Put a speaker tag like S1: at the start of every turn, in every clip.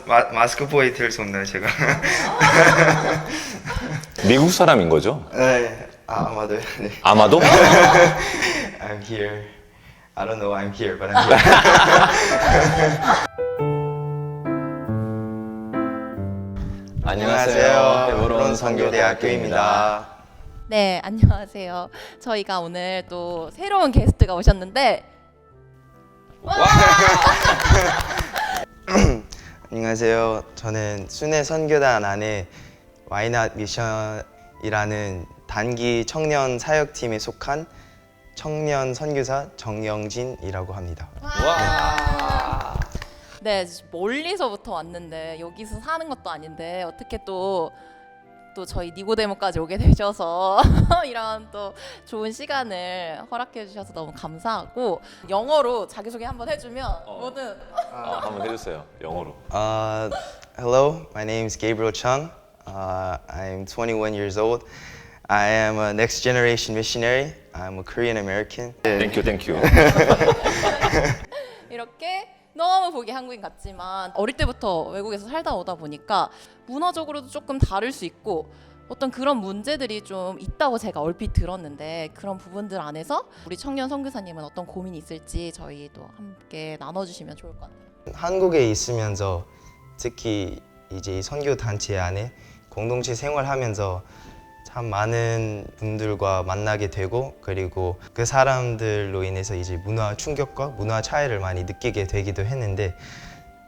S1: 마스크 보이 될 수 없나요, 제가?
S2: 미국 사람인 거죠?
S1: 네, 아마도. 네.
S2: 아마도?
S1: I'm here. I don't know I'm here, but I'm here.
S2: 안녕하세요.
S1: 헤브론 선교대학교입니다.
S3: 네, 안녕하세요. 저희가 오늘 또 새로운 게스트가 오셨는데
S1: 안녕하세요. 저는 순회 선교단 안에 Why Not 미션이라는 단기 청년 사역팀에 속한 청년 선교사 정영진이라고 합니다.
S3: 네, 멀리서부터 왔는데 여기서 사는 것도 아닌데 어떻게 또 저희 니고데모까지 오게 되셔서 이런 또 좋은 시간을 허락해 주셔서 너무 감사하고 영어로 자기소개 한번 해주면 뭐든
S2: 한번 해주세요. 영어로.
S1: Hello, my name is Gabriel Chung. I'm 21 years old. I am a next generation missionary. I'm a Korean American.
S2: 땡큐.
S3: 이렇게 너무 보기 한국인 같지만 어릴 때부터 외국에서 살다 오다 보니까 문화적으로도 조금 다를 수 있고 어떤 그런 문제들이 좀 있다고 제가 얼핏 들었는데 그런 부분들 안에서 우리 청년 선교사님은 어떤 고민이 있을지 저희도 함께 나눠주시면 좋을 것 같아요.
S1: 한국에 있으면서 특히 이제 이 선교 단체 안에 공동체 생활하면서 참 많은 분들과 만나게 되고 그리고 그 사람들로 인해서 이제 문화 충격과 문화 차이를 많이 느끼게 되기도 했는데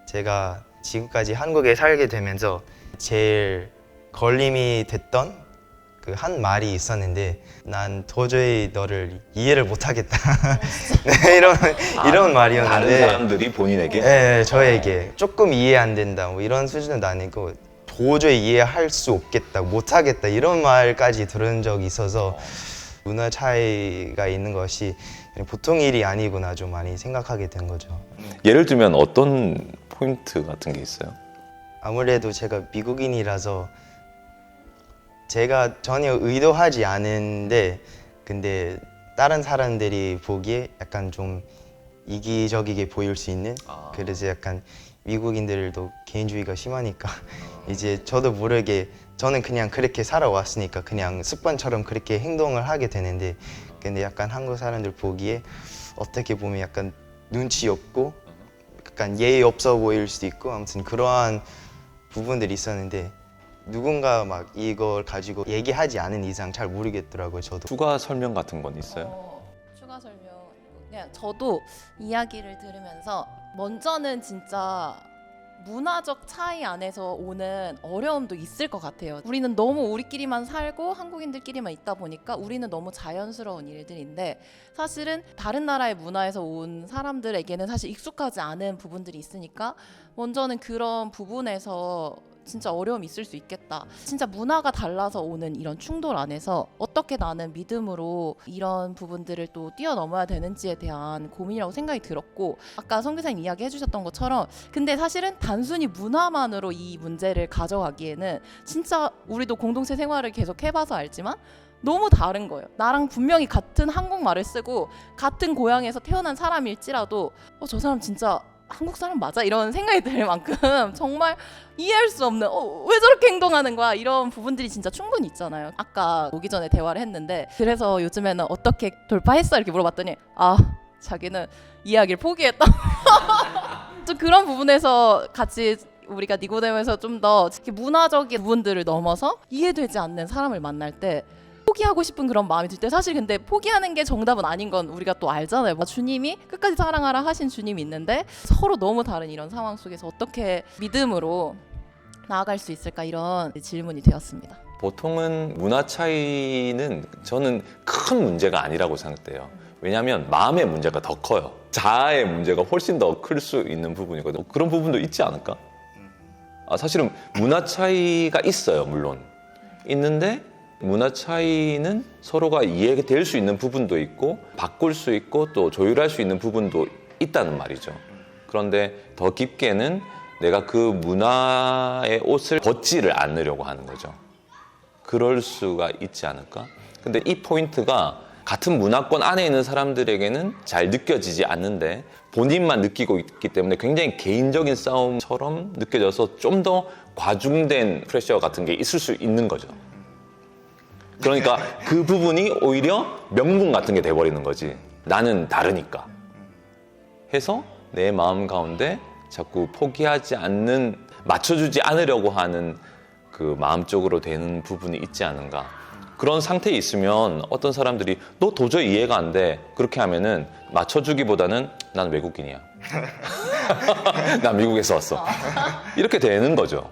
S1: 제가 지금까지 한국에 살게 되면서 제일 걸림이 됐던 그 한 말이 있었는데 난 도저히 너를 이해를 못하겠다. 네, 이런 말이었는데
S2: 다른 사람들이 본인에게?
S1: 네, 저에게 조금 이해 안 된다 뭐 이런 수준은 아니고 도저히 이해할 수 없겠다, 못하겠다 이런 말까지 들은 적이 있어서 문화 차이가 있는 것이 보통 일이 아니구나 좀 많이 생각하게 된 거죠.
S2: 예를 들면 어떤 포인트 같은 게 있어요?
S1: 아무래도 제가 미국인이라서 제가 전혀 의도하지 않은데 근데 다른 사람들이 보기에 약간 좀 이기적이게 보일 수 있는 그래서 약간 미국인들도 개인주의가 심하니까 이제 저도 모르게 저는 그냥 그렇게 살아왔으니까 그냥 습관처럼 그렇게 행동을 하게 되는데 근데 약간 한국 사람들 보기에 어떻게 보면 약간 눈치 없고 약간 예의 없어 보일 수도 있고 아무튼 그러한 부분들이 있었는데 누군가 막 이걸 가지고 얘기하지 않은 이상 잘 모르겠더라고요. 저도.
S2: 추가 설명 같은 건 있어요?
S3: 추가 설명 그냥 저도 이야기를 들으면서 먼저는 진짜 문화적 차이 안에서 오는 어려움도 있을 것 같아요. 우리는 너무 우리끼리만 살고 한국인들끼리만 있다 보니까 우리는 너무 자연스러운 일들인데 사실은 다른 나라의 문화에서 온 사람들에게는 사실 익숙하지 않은 부분들이 있으니까 먼저는 그런 부분에서 진짜 어려움이 있을 수 있겠다. 진짜 문화가 달라서 오는 이런 충돌 안에서 어떻게 나는 믿음으로 이런 부분들을 또 뛰어넘어야 되는지에 대한 고민이라고 생각이 들었고 아까 선교사님 이야기해 주셨던 것처럼 근데 사실은 단순히 문화만으로 이 문제를 가져가기에는 진짜 우리도 공동체 생활을 계속 해봐서 알지만 너무 다른 거예요. 나랑 분명히 같은 한국말을 쓰고 같은 고향에서 태어난 사람일지라도 저 사람 진짜 한국 사람 맞아? 이런 생각이 들 만큼 정말 이해할 수 없는 왜 저렇게 행동하는 거야? 이런 부분들이 진짜 충분히 있잖아요. 아까 오기 전에 대화를 했는데 그래서 요즘에는 어떻게 돌파했어? 이렇게 물어봤더니 자기는 이야기를 포기했다. 좀 그런 부분에서 같이 우리가 니고데모에서 좀 더 문화적인 부분들을 넘어서 이해되지 않는 사람을 만날 때 포기하고 싶은 그런 마음이 들 때 사실 근데 포기하는 게 정답은 아닌 건 우리가 또 알잖아요. 주님이 끝까지 사랑하라 하신 주님이 있는데 서로 너무 다른 이런 상황 속에서 어떻게 믿음으로 나아갈 수 있을까 이런 질문이 되었습니다.
S2: 보통은 문화 차이는 저는 큰 문제가 아니라고 생각돼요. 왜냐하면 마음의 문제가 더 커요. 자아의 문제가 훨씬 더 클 수 있는 부분이거든요. 그런 부분도 있지 않을까? 사실은 문화 차이가 있어요. 물론 있는데 문화 차이는 서로가 이해될 수 있는 부분도 있고 바꿀 수 있고 또 조율할 수 있는 부분도 있다는 말이죠. 그런데 더 깊게는 내가 그 문화의 옷을 벗지를 않으려고 하는 거죠. 그럴 수가 있지 않을까? 근데 이 포인트가 같은 문화권 안에 있는 사람들에게는 잘 느껴지지 않는데 본인만 느끼고 있기 때문에 굉장히 개인적인 싸움처럼 느껴져서 좀 더 과중된 프레셔 같은 게 있을 수 있는 거죠. 그러니까 그 부분이 오히려 명분 같은 게 돼버리는 거지. 나는 다르니까. 해서 내 마음 가운데 자꾸 포기하지 않는, 맞춰주지 않으려고 하는 그 마음적으로 되는 부분이 있지 않은가. 그런 상태에 있으면 어떤 사람들이 너 도저히 이해가 안 돼. 그렇게 하면은 맞춰주기보다는 난 외국인이야. 난 미국에서 왔어. 이렇게 되는 거죠.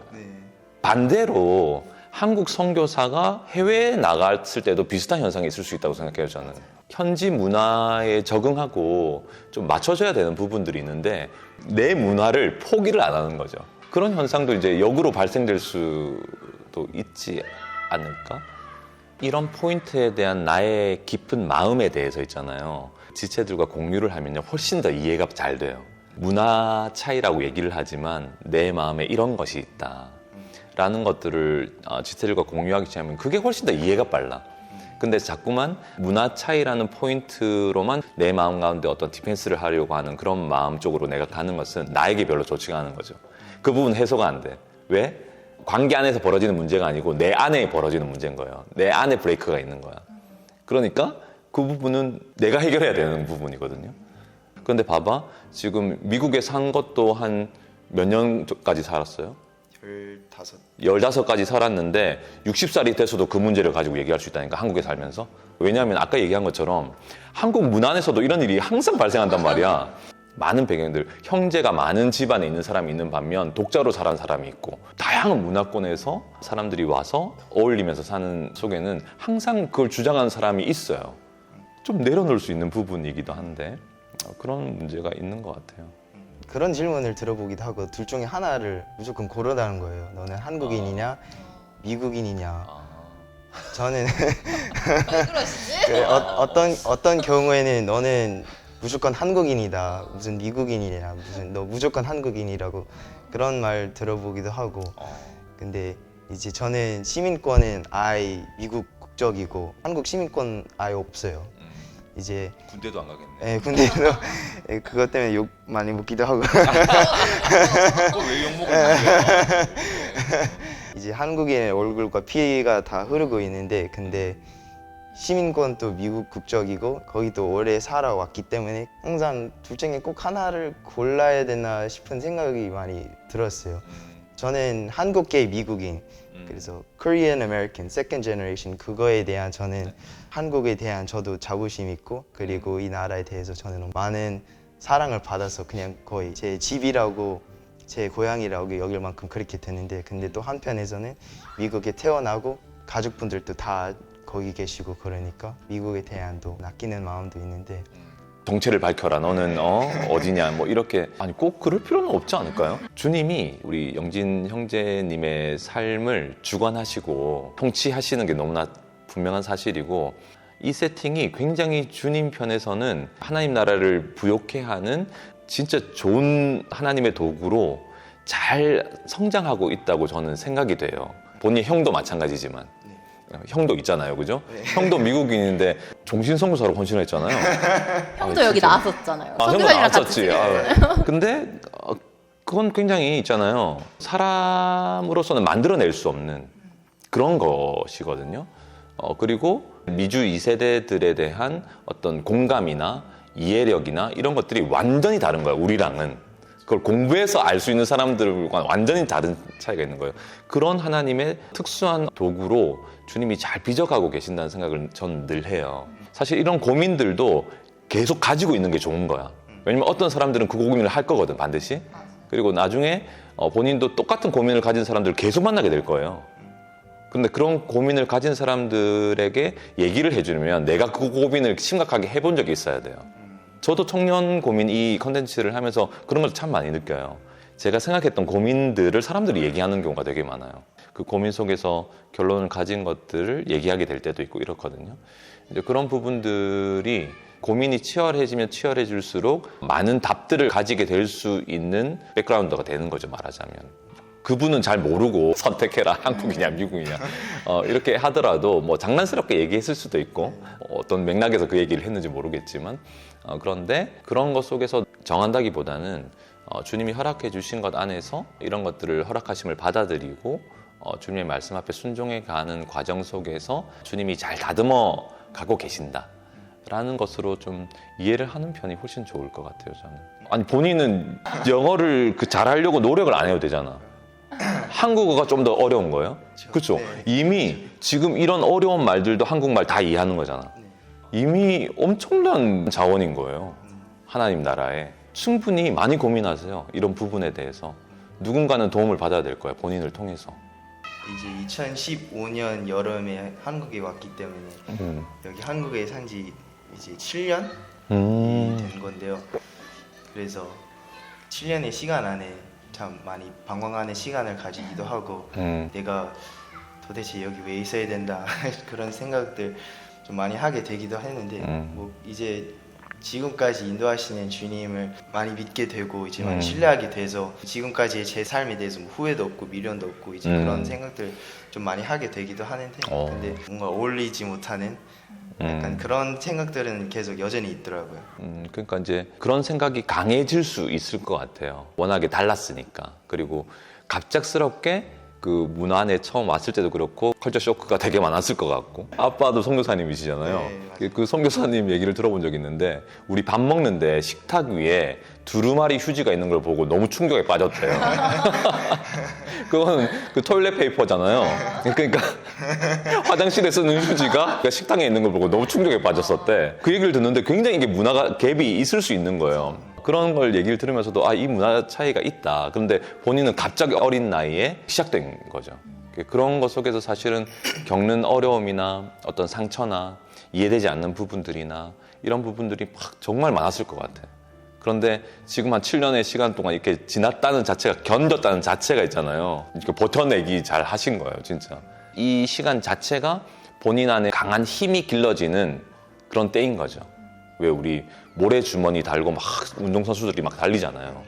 S2: 반대로 한국 선교사가 해외에 나갔을 때도 비슷한 현상이 있을 수 있다고 생각해요, 저는. 현지 문화에 적응하고 좀 맞춰줘야 되는 부분들이 있는데 내 문화를 포기를 안 하는 거죠. 그런 현상도 이제 역으로 발생될 수도 있지 않을까? 이런 포인트에 대한 나의 깊은 마음에 대해서 있잖아요. 지체들과 공유를 하면요, 훨씬 더 이해가 잘 돼요. 문화 차이라고 얘기를 하지만 내 마음에 이런 것이 있다. 라는 것들을 지체들과 공유하기 시작하면 그게 훨씬 더 이해가 빨라. 근데 자꾸만 문화 차이라는 포인트로만 내 마음 가운데 어떤 디펜스를 하려고 하는 그런 마음 쪽으로 내가 가는 것은 나에게 별로 좋지가 않은 거죠. 그 부분 해소가 안 돼. 왜? 관계 안에서 벌어지는 문제가 아니고 내 안에 벌어지는 문제인 거예요. 내 안에 브레이크가 있는 거야. 그러니까 그 부분은 내가 해결해야 되는 부분이거든요. 그런데 봐봐. 지금 미국에 산 것도 한 몇 년까지 살았어요? 15까지 살았는데 60살이 돼서도 그 문제를 가지고 얘기할 수 있다니까, 한국에 살면서. 왜냐하면 아까 얘기한 것처럼 한국 문화 안에서도 이런 일이 항상 발생한단 말이야. 많은 배경들, 형제가 많은 집안에 있는 사람이 있는 반면 독자로 자란 사람이 있고, 다양한 문화권에서 사람들이 와서 어울리면서 사는 속에는 항상 그걸 주장하는 사람이 있어요. 좀 내려놓을 수 있는 부분이기도 한데 그런 문제가 있는 것 같아요.
S1: 그런 질문을 들어보기도 하고 둘 중에 하나를 무조건 고르라는 거예요. 너는 한국인이냐 미국인이냐. 저는
S3: 왜 그러시지?
S1: 어떤 경우에는 너는 무조건 한국인이다, 무슨 미국인이냐, 무슨 너 무조건 한국인이라고 그런 말 들어보기도 하고. 근데 이제 저는 시민권은 아예 미국 국적이고 한국 시민권 아예 없어요. 이제
S2: 군대도 안 가겠네.
S1: 예, 근데도 그것 때문에 욕 많이 먹기도 하고.
S2: 왜 욕먹을
S1: 이제 한국인의 얼굴과 피가 다 흐르고 있는데, 근데 시민권도 미국 국적이고 거기도 오래 살아왔기 때문에 항상 둘 중에 꼭 하나를 골라야 되나 싶은 생각이 많이 들었어요. 저는 한국계 미국인, 그래서 Korean American, Second Generation, 그거에 대한 저는 한국에 대한 저도 자부심 있고, 그리고 이 나라에 대해서 저는 많은 사랑을 받아서 그냥 거의 제 집이라고 제 고향이라고 여길 만큼 그렇게 되는데, 근데 또 한편에서는 미국에 태어나고 가족분들도 다 거기 계시고 그러니까 미국에 대한 또 아끼는 마음도 있는데.
S2: 정체를 밝혀라. 너는 어디냐. 뭐 이렇게. 아니 꼭 그럴 필요는 없지 않을까요? 주님이 우리 영진 형제님의 삶을 주관하시고 통치하시는 게 너무나 분명한 사실이고, 이 세팅이 굉장히 주님 편에서는 하나님 나라를 부욕해 하는 진짜 좋은 하나님의 도구로 잘 성장하고 있다고 저는 생각이 돼요. 본인 형도 마찬가지지만. 형도 있잖아요, 그죠? 네. 형도 미국인인데 종신선교사로 헌신을 했잖아요.
S3: 형도 여기 나왔었잖아요.
S2: 형도
S3: 선교사님이랑
S2: 나왔었지.
S3: 같이.
S2: 근데 그건 굉장히 있잖아요. 사람으로서는 만들어낼 수 없는 그런 것이거든요. 그리고 미주 2세대들에 대한 어떤 공감이나 이해력이나 이런 것들이 완전히 다른 거예요, 우리랑은. 그걸 공부해서 알 수 있는 사람들과 완전히 다른 차이가 있는 거예요. 그런 하나님의 특수한 도구로 주님이 잘 빚어가고 계신다는 생각을 저는 늘 해요. 사실 이런 고민들도 계속 가지고 있는 게 좋은 거야. 왜냐면 어떤 사람들은 그 고민을 할 거거든, 반드시. 그리고 나중에 본인도 똑같은 고민을 가진 사람들을 계속 만나게 될 거예요. 근데 그런 고민을 가진 사람들에게 얘기를 해주면 내가 그 고민을 심각하게 해본 적이 있어야 돼요. 저도 청년 고민 이 컨텐츠를 하면서 그런 걸 참 많이 느껴요. 제가 생각했던 고민들을 사람들이 얘기하는 경우가 되게 많아요. 그 고민 속에서 결론을 가진 것들을 얘기하게 될 때도 있고 이렇거든요. 이제 그런 부분들이 고민이 치열해지면 치열해질수록 많은 답들을 가지게 될 수 있는 백그라운드가 되는 거죠, 말하자면. 그분은 잘 모르고 선택해라, 한국이냐 미국이냐 이렇게 하더라도 뭐 장난스럽게 얘기했을 수도 있고 어떤 맥락에서 그 얘기를 했는지 모르겠지만 그런데 그런 것 속에서 정한다기보다는 주님이 허락해 주신 것 안에서 이런 것들을 허락하심을 받아들이고 주님의 말씀 앞에 순종해 가는 과정 속에서 주님이 잘 다듬어 가고 계신다 라는 것으로 좀 이해를 하는 편이 훨씬 좋을 것 같아요. 저는. 아니 본인은 영어를 잘하려고 노력을 안 해도 되잖아. 한국어가 좀 더 어려운 거예요? 그렇죠?
S1: 네.
S2: 이미 지금 이런 어려운 말들도 한국말 다 이해하는 거잖아. 이미 엄청난 자원인 거예요. 하나님 나라에. 충분히 많이 고민하세요. 이런 부분에 대해서. 누군가는 도움을 받아야 될 거예요. 본인을 통해서.
S1: 이제 2015년 여름에 한국에 왔기 때문에 여기 한국에 산지 이제 7년이 된 건데요. 그래서 7년의 시간 안에 참 많이 방황하는 시간을 가지기도 하고 내가 도대체 여기 왜 있어야 된다 그런 생각들 좀 많이 하게 되기도 했는데 뭐 이제 지금까지 인도하시는 주님을 많이 믿게 되고 이제 많이 신뢰하게 돼서 지금까지의 제 삶에 대해서 뭐 후회도 없고 미련도 없고 이제 그런 생각들 좀 많이 하게 되기도 하는데 근데 뭔가 어울리지 못하는 약간 그런 생각들은 계속 여전히 있더라고요.
S2: 그러니까 이제 그런 생각이 강해질 수 있을 것 같아요. 워낙에 달랐으니까. 그리고 갑작스럽게 그 문안에 처음 왔을 때도 그렇고 컬처 쇼크가 되게 많았을 것 같고 아빠도 선교사님이시잖아요.
S1: 네,
S2: 그 선교사님 얘기를 들어본 적이 있는데 우리 밥 먹는데 식탁 위에 두루마리 휴지가 있는 걸 보고 너무 충격에 빠졌대요. 그건 그 토일렛 페이퍼잖아요. 그러니까 화장실에 쓰는 휴지가 식탁에 있는 걸 보고 너무 충격에 빠졌었대. 그 얘기를 듣는데 굉장히 이게 문화가 갭이 있을 수 있는 거예요. 그런 걸 얘기를 들으면서도 이 문화 차이가 있다. 그런데 본인은 갑자기 어린 나이에 시작된 거죠. 그런 것 속에서 사실은 겪는 어려움이나 어떤 상처나 이해되지 않는 부분들이나 이런 부분들이 막 정말 많았을 것 같아. 그런데 지금 한 7년의 시간 동안 이렇게 지났다는 자체가, 견뎠다는 자체가 있잖아요. 이렇게 버텨내기 잘 하신 거예요, 진짜. 이 시간 자체가 본인 안에 강한 힘이 길러지는 그런 때인 거죠. 왜 우리 모래 주머니 달고 막 운동선수들이 막 달리잖아요.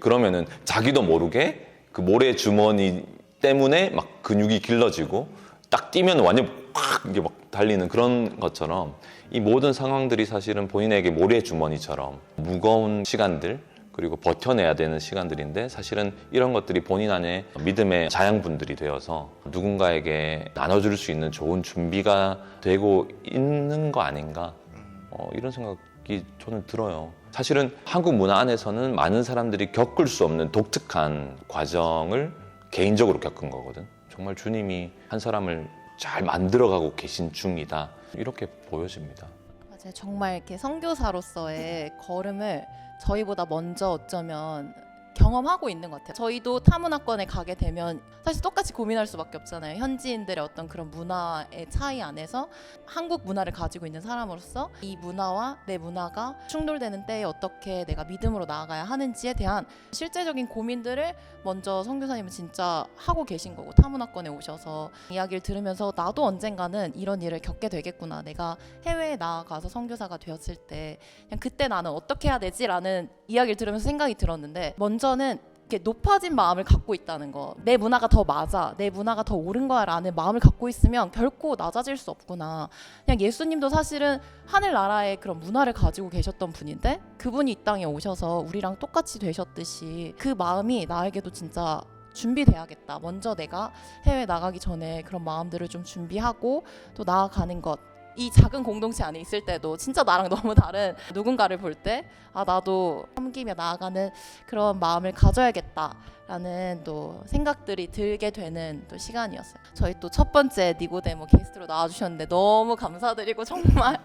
S2: 그러면은 자기도 모르게 그 모래 주머니 때문에 막 근육이 길러지고 딱 뛰면 완전 팍 이게 막 달리는 그런 것처럼 이 모든 상황들이 사실은 본인에게 모래 주머니처럼 무거운 시간들 그리고 버텨내야 되는 시간들인데 사실은 이런 것들이 본인 안에 믿음의 자양분들이 되어서 누군가에게 나눠줄 수 있는 좋은 준비가 되고 있는 거 아닌가 이런 생각이 저는 들어요. 사실은 한국 문화 안에서는 많은 사람들이 겪을 수 없는 독특한 과정을 개인적으로 겪은 거거든. 정말 주님이 한 사람을 잘 만들어가고 계신 중이다. 이렇게 보여집니다.
S3: 맞아요. 정말 이렇게 선교사로서의 걸음을 저희보다 먼저 어쩌면 경험하고 있는 것 같아요. 저희도 타문화권에 가게 되면 사실 똑같이 고민할 수밖에 없잖아요. 현지인들의 어떤 그런 문화의 차이 안에서 한국 문화를 가지고 있는 사람으로서 이 문화와 내 문화가 충돌되는 때에 어떻게 내가 믿음으로 나아가야 하는지에 대한 실제적인 고민들을 먼저 선교사님은 진짜 하고 계신 거고 타문화권에 오셔서 이야기를 들으면서 나도 언젠가는 이런 일을 겪게 되겠구나. 내가 해외에 나아가서 선교사가 되었을 때 그냥 그때 나는 어떻게 해야 되지라는 이야기를 들으면서 생각이 들었는데 먼저는 이렇게 높아진 마음을 갖고 있다는 거. 내 문화가 더 맞아. 내 문화가 더 옳은 거야 라는 마음을 갖고 있으면 결코 낮아질 수 없구나. 그냥 예수님도 사실은 하늘나라의 그런 문화를 가지고 계셨던 분인데 그분이 이 땅에 오셔서 우리랑 똑같이 되셨듯이 그 마음이 나에게도 진짜 준비돼야겠다. 먼저 내가 해외 나가기 전에 그런 마음들을 좀 준비하고 또 나아가는 것. 이 작은 공동체 안에 있을 때도 진짜 나랑 너무 다른 누군가를 볼 때 나도 섬기며 나아가는 그런 마음을 가져야겠다라는 또 생각들이 들게 되는 또 시간이었어요. 저희 또 첫 번째 니고데모 게스트로 나와주셨는데 너무 감사드리고 정말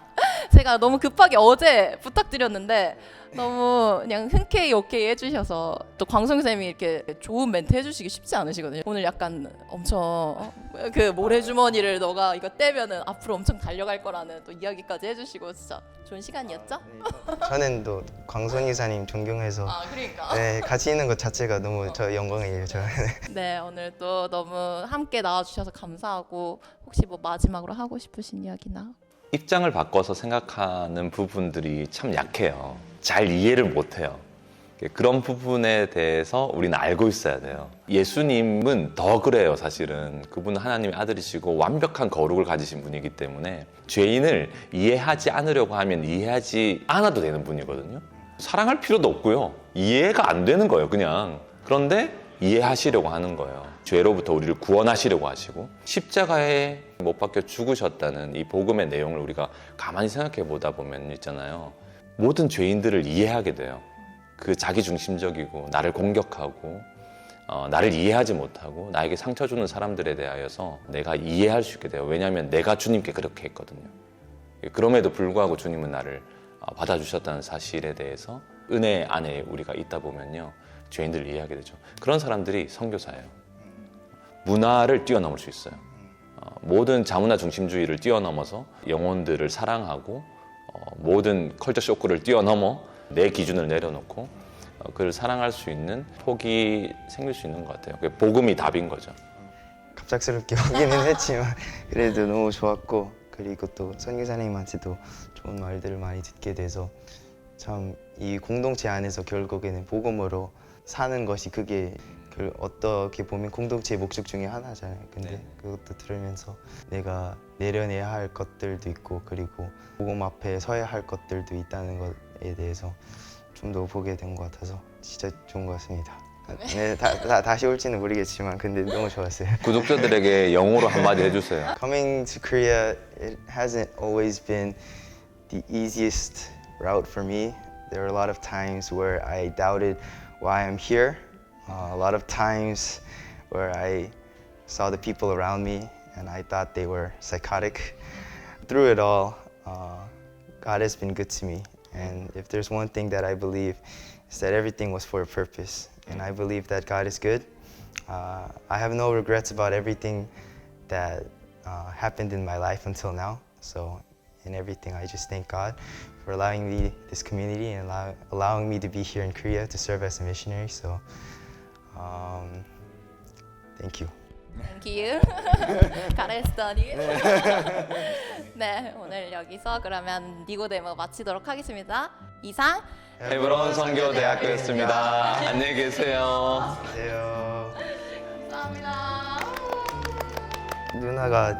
S3: 제가 너무 급하게 어제 부탁드렸는데 너무 그냥 흔쾌히 오케이 해주셔서 또 광성쌤이 이렇게 좋은 멘트 해주시기 쉽지 않으시거든요. 오늘 약간 엄청 그 모래주머니를 너가 이거 떼면은 앞으로 엄청 달려갈 거라는 또 이야기까지 해주시고 진짜 좋은 시간이었죠?
S1: 저는 또 광선 이사님 존경해서
S3: 그러니까
S1: 네, 같이 있는 것 자체가 너무 저 영광이에요. 저는.
S3: 네 오늘 또 너무 함께 나와주셔서 감사하고 혹시 뭐 마지막으로 하고 싶으신 이야기나?
S2: 입장을 바꿔서 생각하는 부분들이 참 약해요. 잘 이해를 못해요. 그런 부분에 대해서 우리는 알고 있어야 돼요. 예수님은 더 그래요, 사실은. 그분은 하나님의 아들이시고 완벽한 거룩을 가지신 분이기 때문에 죄인을 이해하지 않으려고 하면 이해하지 않아도 되는 분이거든요. 사랑할 필요도 없고요. 이해가 안 되는 거예요, 그냥. 그런데 이해하시려고 하는 거예요. 죄로부터 우리를 구원하시려고 하시고 십자가에 못 박혀 죽으셨다는 이 복음의 내용을 우리가 가만히 생각해 보다 보면 있잖아요. 모든 죄인들을 이해하게 돼요. 그 자기중심적이고 나를 공격하고 나를 이해하지 못하고 나에게 상처 주는 사람들에 대하여서 내가 이해할 수 있게 돼요. 왜냐하면 내가 주님께 그렇게 했거든요. 그럼에도 불구하고 주님은 나를 받아주셨다는 사실에 대해서 은혜 안에 우리가 있다 보면요. 죄인들을 이해하게 되죠. 그런 사람들이 선교사예요. 문화를 뛰어넘을 수 있어요. 모든 자문화 중심주의를 뛰어넘어서 영혼들을 사랑하고 모든 컬처 쇼크를 뛰어넘어 내 기준을 내려놓고 그를 사랑할 수 있는 폭이 생길 수 있는 것 같아요. 그게 복음이 답인 거죠.
S1: 갑작스럽게 오기는 했지만 그래도 너무 좋았고, 그리고 또 선교사님한테도 좋은 말들을 많이 듣게 돼서 참 이 공동체 안에서 결국에는 복음으로 사는 것이 그게 어떻게 보면 공동체의 목적 중에 하나잖아요. 근데 그것도 들으면서 내가 내려내야 할 것들도 있고, 그리고 복음 앞에 서야 할 것들도 있다는 것에 대해서 좀 더 보게 된 것 같아서 진짜 좋은 것 같습니다. 네, 다시 올지는 모르겠지만 근데 너무 좋았어요.
S2: 구독자들에게 영어로 한마디 해주세요.
S1: Coming to Korea, it hasn't always been the easiest route for me. There were a lot of times where I doubted why I'm here. A lot of times where I saw the people around me and I thought they were psychotic. Through it all, God has been good to me. And if there's one thing that I believe, it's that everything was for a purpose. And I believe that God is good. I have no regrets about everything that happened in my life until now. So in everything, I just thank God for allowing me this community and allowing me to be here in Korea to serve as a missionary. So thank you.
S3: Thank you. 가레 스터디. 네, 오늘 여기서 그러면 니고데모 마치도록 하겠습니다. 이상
S2: 헤브론 선교대학교였습니다. 안녕히 계세요.
S1: 안녕하세요.
S3: 감사합니다.
S1: 누나가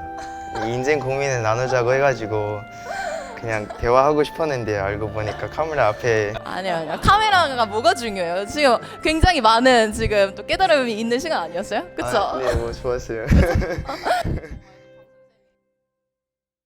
S1: 인생 고민을 나누자고 해가지고 그냥 대화하고 싶었는데 알고 보니까 카메라 앞에
S3: 아니요. 카메라가 뭐가 중요해요? 지금 굉장히 많은 지금 또 깨달음이 있는 시간 아니었어요? 그쵸?
S1: 네, 뭐 좋았어요.